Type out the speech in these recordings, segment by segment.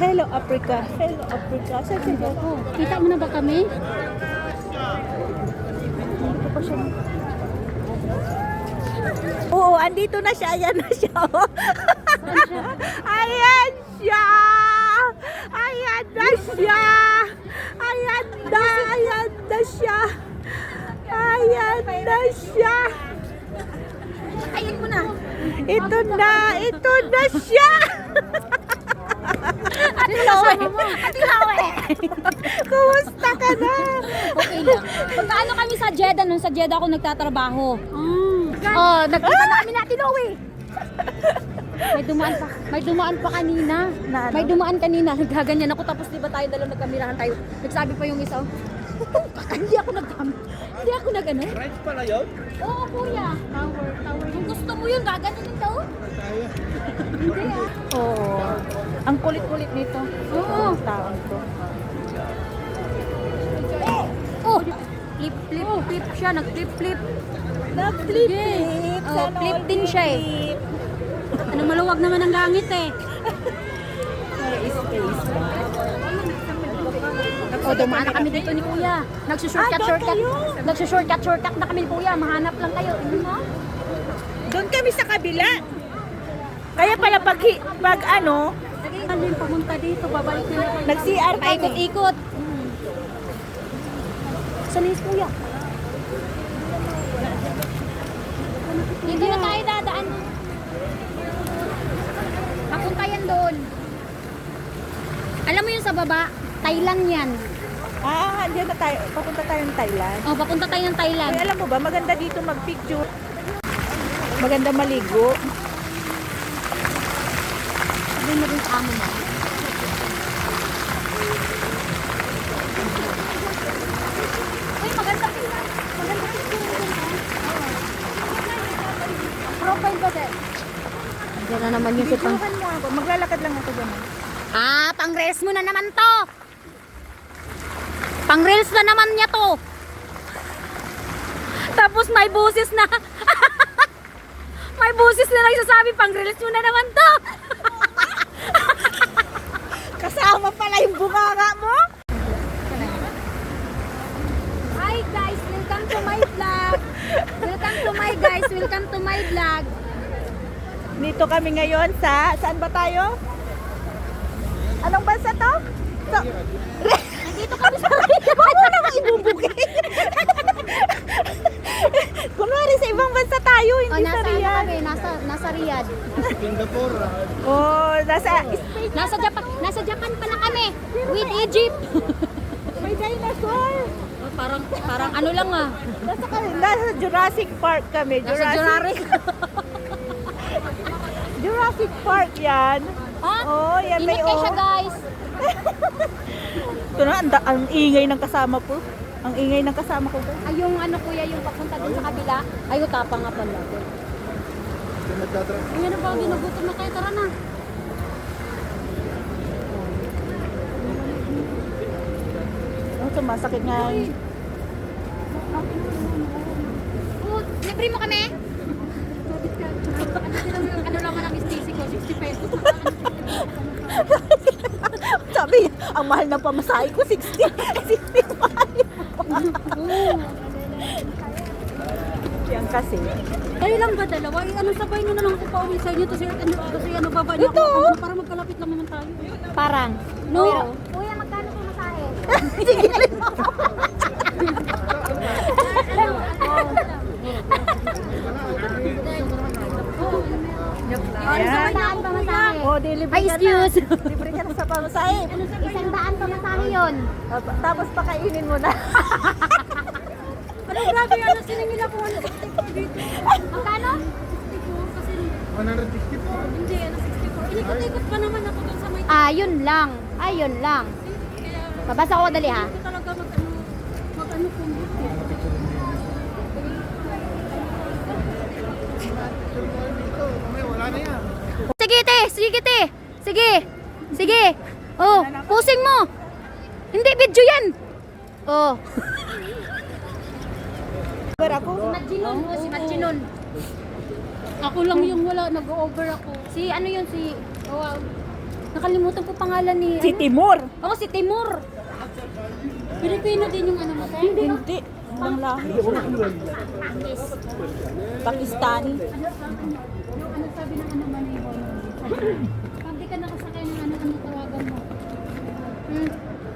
Hello, Africa. Hello, Africa. Saan siya dyan? Kita mo na ba kami? Hindi ko pa siya. Oo, andito na siya. Ayan na siya. Oh. Ayan siya. Ayan na siya. Ayan na. Ayan na siya. Ayan na siya. Ayan mo na. Ito na. Ito na siya. Ate Lawe. Ate Lawe. Kumusta ka na? Okay lang. Pagkaano kami sa Jeddah, nung sa Jeddah ako nagtatrabaho. Oh, nagkita na kami natin, Lawe. May dumaan pa kanina. Na ano? May dumaan kanina. Nagkaganyan ako, tapos di ba tayo dalawa nagkamirahan tayo. Nagsabi pa yung isa, hindi ako hindi ako nag-ano. Rides pala yun? Oo, kuya. Tower. Kung gusto mo yun, gaganin daw. Hindi ah. Oo. Ang kulit-kulit nito. Oo. Ang taon to. Oh! Flip siya. Nag-flip. Nag-flip-flip. Oh, Sana flip all din siya eh. flip. Ano, maluwag naman ang langit eh. May space ba? Oh, dumaan na kami dito ni kuya. Nagsushortcut. Nagsushortcut na kami ni kuya. Mahanap lang kayo. Tingnan mo. Doon kami sa kabila. Kaya pala pag ano, Ano yung pamunta dito? Babalik na lang. nag-CR kami. Paikot-ikot. Saan yung kuya? Dito na tayo dadaan. Papunta yan doon. Alam mo yun sa baba? Thailand yan. Ah, andyan na tayo. Papunta tayo ng Thailand. Oh, papunta tayo ng Thailand. Ay, alam mo ba, maganda dito mag-picture. Maganda maligo. Sabi mo rin sa amo mo. Uy, maganda tingnan. Maganda tingnan. Profile ba din? Diyan na naman yung sipang. Picturehan mo ako. Maglalakad lang ako dyan. Ah, pang-reels mo na naman to. Pang-reels na naman niya to. Tapos may busis na. May busis na nagsasabi, pang-reels mo na naman to. Kasama pala yung bunganga mo. Hi guys, welcome to my vlog. Welcome to my vlog. Dito kami ngayon sa, saan ba tayo? Anong bansa to? Nandito kami sa Huwag mo naman ibubugay. Kunwari sa ibang bansa tayo, hindi sa nasa ano Riyadh. kami, nasa Riyadh. Singapore. Oh, nasa Nasa Japan pala kami with Egypt. may dinosaur. Parang ano lang ah. Nasa Jurassic Park kami. Nasa Jurassic. Jurassic Park yan. Ha? Oh, yan may Ingat kayo siya guys. Ito na, ang ingay ng kasama ko. Ang ingay ng kasama ko. Ay yung ano kuya, yung papunta dun sa kabila. Ay utapa nga pala. Ay ano ba, ginugutom na kayo, tara na. Oh, sumasakit nga. Oh, libre mo kami? Ano naman ang stacey ko? 60 pesos. Sabi, ang mahal ng pamasahe ko, 60. 65. Yan kasi. Kayo lang ba dalawa? Ano sabay nyo na lang ko pauwi sa inyo? Kasi ano baba niya Ito. ako? Para magkalapit lang naman tayo. Parang. No. Pero, Kuya, magkano po masahe? sige. Ano sabay daan pa masahe? Oh, di libre Ay, ka na. excuse. Libre ka na sa pamasahe. 100 pa masahe yun. Tapos pakainin mo na. Ano grabe yan? Siningil ako ano sa dito. Magkano? 160 po. Hindi, 64. Inikot-ikot pa naman ako dun sa may... Ayun lang. Ayun lang. Babasa ko dali ha. Hindi talaga mag-ano kung Mamaya wala na yan. Sige te, sige te. Sige. Sige. Oh, pusing mo. Hindi video yan. Oh. Pero ako, Si Machinon. Ako lang yung wala, nag-over ako. Si ano yun, si... Oh, Nakalimutan ko pangalan ni... Si Timur. Oo, si Timur. Pilipino din yung ano mo, te? Hindi. Ibang lahi. Yes. Pakistani. Ano sabi ng ano man yung pag di ka nakasakay ng ano tawagan mo.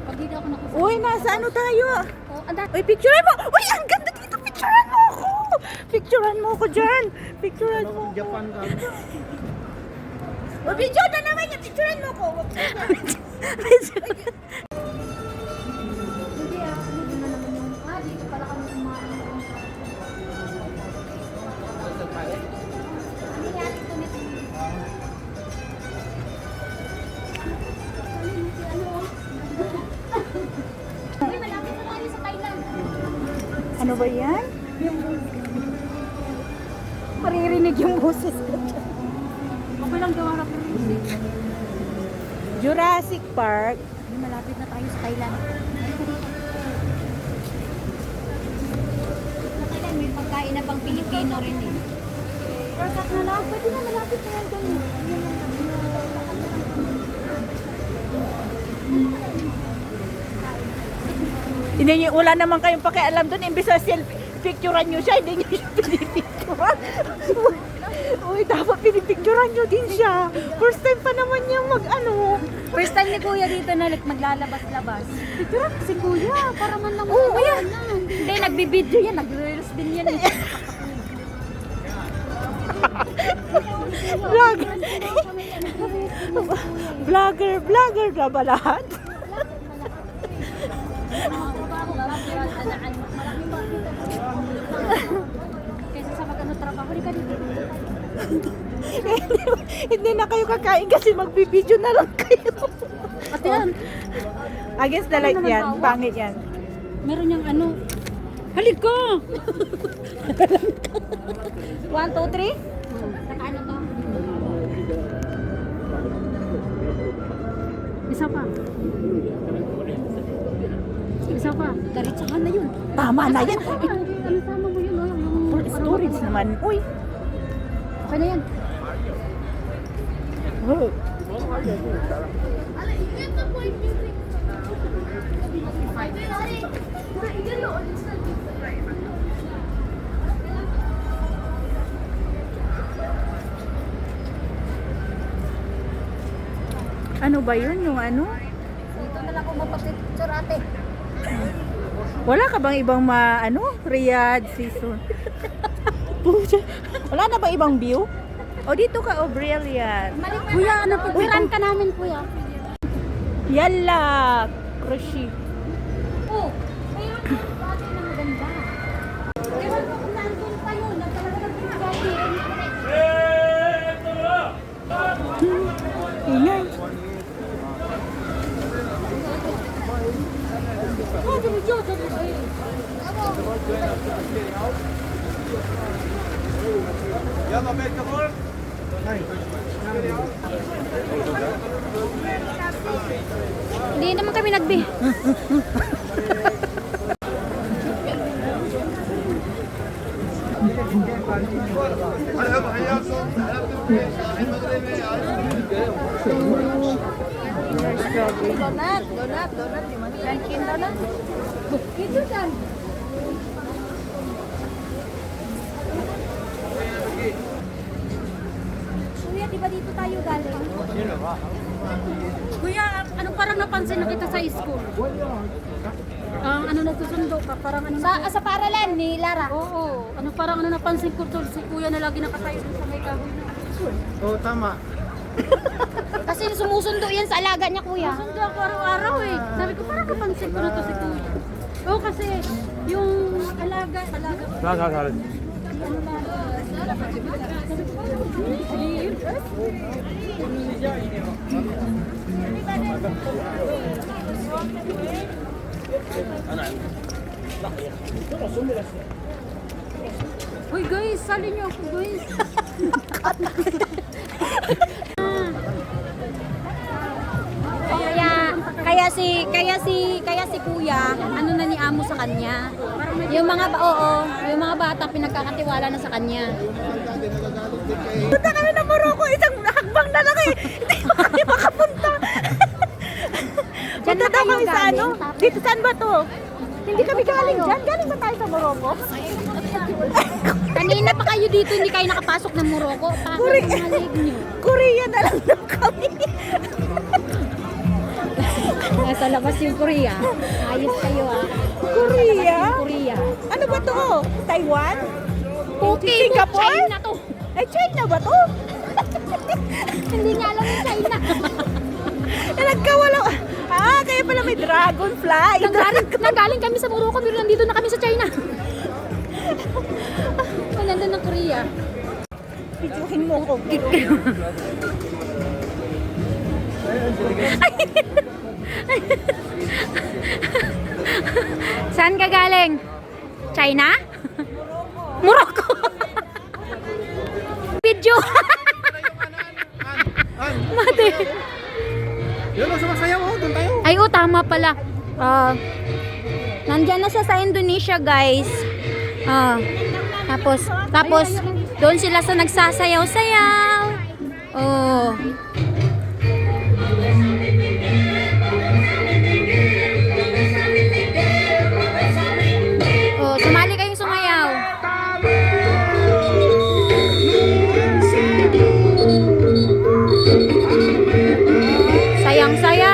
Pag di ako nakasakay. Uy, nasa ano tayo? Oh, anda. Uy, picturean mo! Uy, ang ganda dito! Picturean mo ako! Picturean mo ako dyan! Picturean mo ako. Japan ka. Uy, video na naman yung picturean mo ako! Hindi ano din na naman yung dito pala kami kumain. Ano yan ito nito? Uy, malapit na tayo sa Thailand. Ano ba yan? Maririnig yung boses ko dyan. Okay lang gawa na music. Jurassic Park. Malapit na tayo sa Thailand. Sa Thailand may pagkain na pang Pilipino rin eh. Workout na lang. Pwede na malapit na yan ganun. Hindi niyo, wala naman kayong pakialam doon. Imbis na picturean niyo siya, hindi niyo siya pinipicturean. Uy, dapat pinipicturean niyo din siya. First time pa naman niya mag-ano. First time ni Kuya dito na maglalabas-labas. Picturean si Kuya. Para man lang Oo, ayan. Hindi, nagbibideo yan. Nag-reels din yan eh. Vlogger. Vlogger na ba lahat? Kaysa sa mag-ano trabaho, hindi ka dito. Hindi na kayo kakain kasi magbibideo na lang kayo. At yan, Against the light yan. Pangit yan. meron niyang ano. Halika! 1, 2, 3. Nakaano to? Isa pa. Isa pa. Diretsahan na yun. Tama na yan. Ano sama mo yun? Oh, For storage naman. Uy. Okay na yan. Oh. Ano ba yun? Yung ano? Dito na lang ako mapapicture ate. Wala ka bang ibang Riyadh season? Pucha. Wala na ba ibang view? O dito ka, brilliant. Kuya, ano picturean ka namin kuya? Yalla! Crushi. Oh, mayroon ka dati na maganda. Ewan ko kung nandun pa yun. Nagkalaga ng picture. Ingay. Yalla, make the work. Hindi naman kami nagbi. Donut. Dunkin donut. Ito dyan. Kuya, di ba dito tayo galing? Kuya, ano parang napansin na kita sa school? Ang ano nagsusundo ka, parang ano sa paralan ni Lara. Oo, ano parang ano napansin ko to si Kuya na lagi nakatayo dun sa may kahoy na. Oh, tama. Kasi sumusundo yan sa alaga niya, Kuya. Sumusundo ako araw-araw eh. Sabi ko, parang napansin ko na to si Kuya. Oo, kasi yung alaga. Uy guys, sali niyo ako guys. Kaya si Kuya, ano na ni amo sa kanya. Yung mga bata pinagkakatiwala na sa kanya. Punta kami ng Morocco, isang hakbang na lang eh. Hindi pa kami makapunta. dito? Saan ba to? Hindi kami galing dyan. Galing ba tayo sa Morocco? Kanina pa kayo dito, hindi kayo nakapasok ng Morocco. Korea. Malig nyo. Korea na lang daw kami. Nasa labas yung Korea. Ayos kayo ah. Korea? Korea. Ano ba to? Taiwan? Okay, Singapore? China to. Eh, China ba to? Hindi nga alam yung China. Nagkawala. Kaya pala may dragonfly. Nagaling kami sa Morocco, pero nandito na kami sa China. Ay, nandun ng Korea. Pidyohin mo ko. Saan ka galing? China? Morocco. Video. Mati. Yun, sumasayaw, oh, doon tayo. Ay, tama pala. Nandyan na siya sa Indonesia, guys. Tapos, doon sila sa nagsasayaw-sayaw. Oh. Oh, sumali kayong sumayaw. Sayang-saya.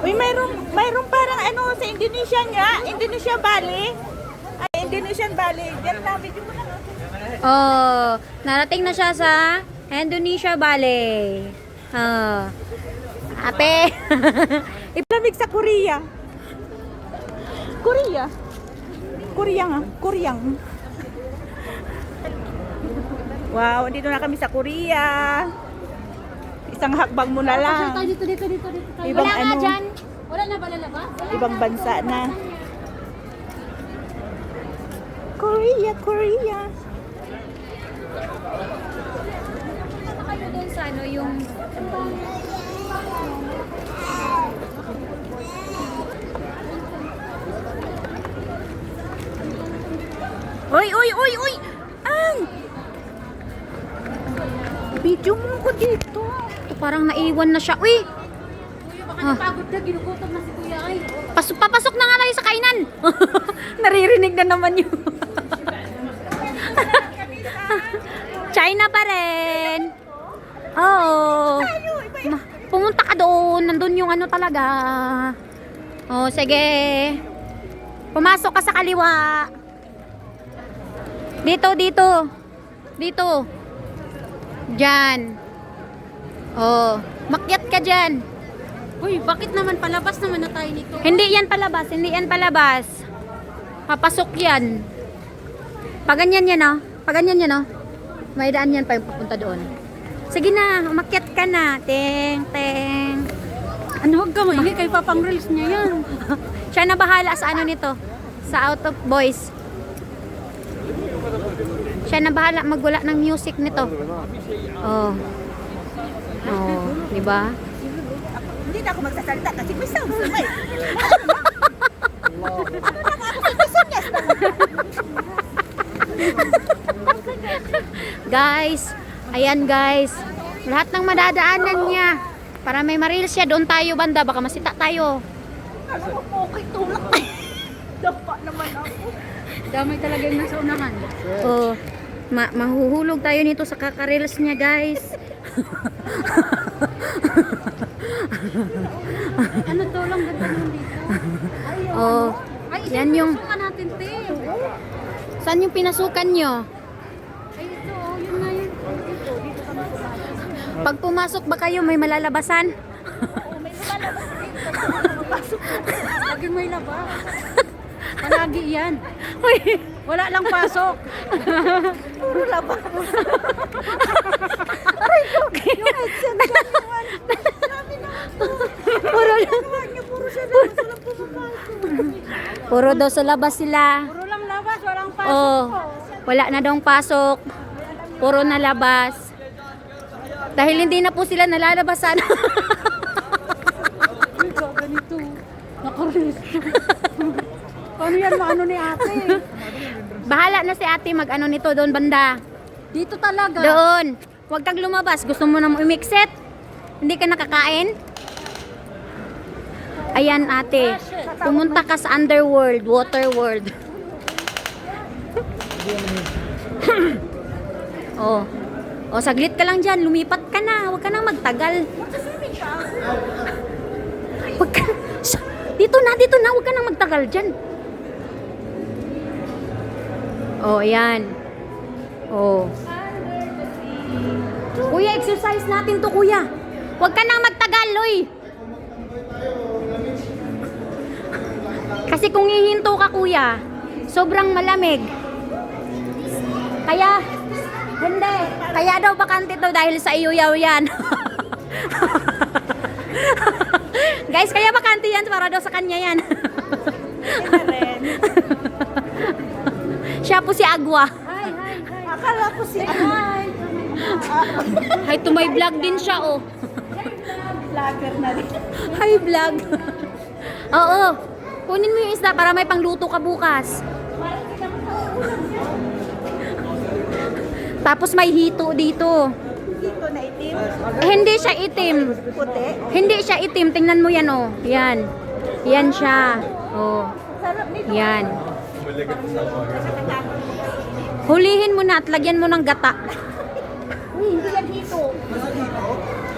Uy, mayroong parang ano sa Indonesia nga. Indonesia Bali. Ay, Indonesian Bali. Diyan namin yung mga Oh, narating na siya sa Indonesia Valley. Ape. Iplamig sa Korea. Korea. Korea nga. Koreang. Wow, dito na kami sa Korea. Isang hakbang mo na lang. Dito tayo. Ibang Wala nga ano? dyan. Wala na ba lalabas? Ibang bansa na. Korea, Korea. Kayo doon sa ano yung Uy! Ang! Video mo ko dito. parang naiwan na siya. Uy! Baka napagod na, ginugutom na si Kuya ay. Papasok na nga tayo sa kainan. Naririnig na naman yun. China pa rin. Oo. Pumunta ka doon. Nandun yung ano talaga. Oh, sige. Pumasok ka sa kaliwa. Dito. Diyan. Oh, makyat ka diyan. Uy, bakit naman palabas naman na tayo nito? Hindi yan palabas. Papasok yan. Paganyan yan, oh. May daan yan pa yung papunta doon. Sige na, umakyat ka na. Teng. Ano, wag ka maingay, kay papang reels niya yan. Siya na bahala sa ano nito. Sa Out of Voice. Siya na bahala magwala ng music nito. Oh, di ba? Hindi na ako magsasalita kasi may sound sa mic. Guys, ayan guys. Lahat ng madadaanan niya. Para may maril siya, doon tayo banda. Baka masita tayo. Okay, tulak tayo. Dapa naman ako. Damay talaga yung nasa unahan. Oh, mahuhulog tayo nito sa kakarils niya, guys. Ano to lang ganda naman dito? Oh, Ay, yan yung... Suka natin, te. Saan yung pinasukan nyo? Ay, ito, oh, yun na yun. Pag pumasok ba kayo, may malalabasan? Laging may labas. Palagi yan. Uy, Wala lang pasok. Puro labas. puro Puro daw sa labas sila. Puro lang labas, walang pasok. Oh, wala na daw pasok. Puro na labas. Dahil hindi na po sila nalalabasan. Uy, ganito. Naka-release. Ano yan, maano ni ate? Bahala na si ate mag-ano nito doon banda. Dito talaga. Doon. Huwag kang lumabas. Gusto mo na umiksit? Hindi ka nakakain? Ayan ate. Pumunta ka sa underworld, water world. Oh. Oh, saglit ka lang dyan. Lumipat ka na. Huwag ka nang magtagal. Huwag ka. Dito na. Huwag ka nang magtagal dyan. Oh, ayan. Oh. Kuya, exercise natin to, kuya. Huwag ka nang magtagal, Loy. Kasi kung hihinto ka, kuya, sobrang malamig. Kaya, hindi. Kaya daw bakante to dahil sa iyo yaw yan. Guys, kaya bakante yan para daw sa kanya yan. Siya po si Agwa. Akala ko si Hi to my vlog din siya, oh. vlogger na rin. Hi vlog. Oo. Kunin mo yung isda para may pangluto ka bukas. Tapos may hito dito. Dito na itim. Hindi siya itim. Puti. Hindi siya itim. Tingnan mo yan, oh. Yan. Yan siya. Oh. Sarap nito. Yan. Hulihin mo na at lagyan mo ng gata. Uy, hindi yan hito.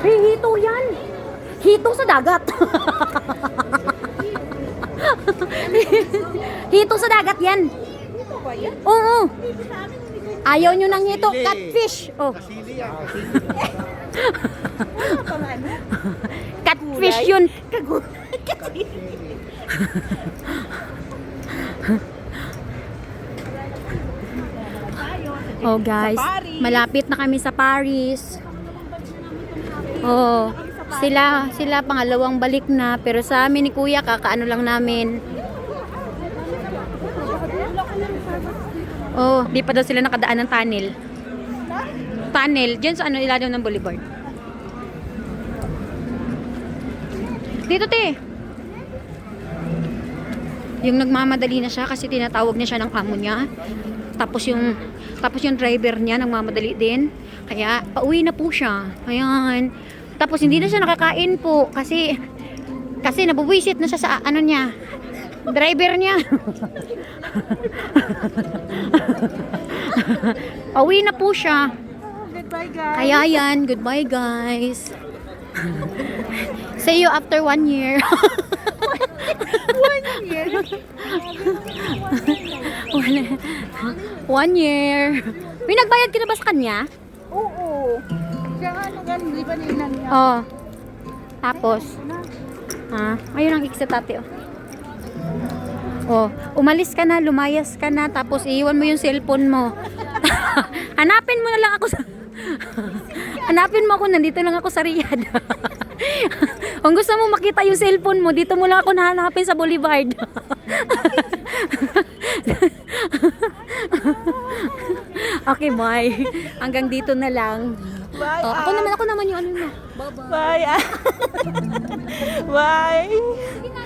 Hey, hito yan. Hito sa dagat. Hito sa dagat yan. Hito ba yan? Oo. Dito sa amin, hindi ko Ayaw nyo ng hito. Catfish. Oh. Kasili yan. wala pang ano. Catfish yun. Oh guys, malapit na kami sa Paris. Oh, sila pangalawang balik na, pero sa amin ni Kuya kakaano lang namin. Oh, di pa daw sila nakadaan ng tunnel. Tunnel, diyan sa ano ilalim ng boulevard. Dito te. Yung nagmamadali na siya kasi tinatawag niya siya ng amo niya. Tapos yung driver niya nagmamadali din. Kaya pauwi na po siya. Ayan. Tapos hindi na siya nakakain po kasi nabuwisit na siya sa ano niya. Driver niya. Pauwi na po siya. Goodbye, guys. Kaya yan, goodbye guys. See you after 1 year. 1 year. 1 year. May nagbayad ka na ba sa kanya? Oo. Siya ano gan, di ba ninan niya? Oo. Tapos, ayun ang exit ate, oh. Oh, umalis ka na, lumayas ka na, tapos iiwan mo yung cellphone mo. Hanapin mo na lang ako sa... Hanapin mo ako, nandito lang ako sa Riyadh. Kung gusto mo makita yung cellphone mo, dito mo lang ako nahanapin sa Boulevard. Okay, bye. Hanggang dito na lang. Bye. Oh, ako naman yung ano na. Bye. Bye. Sige na.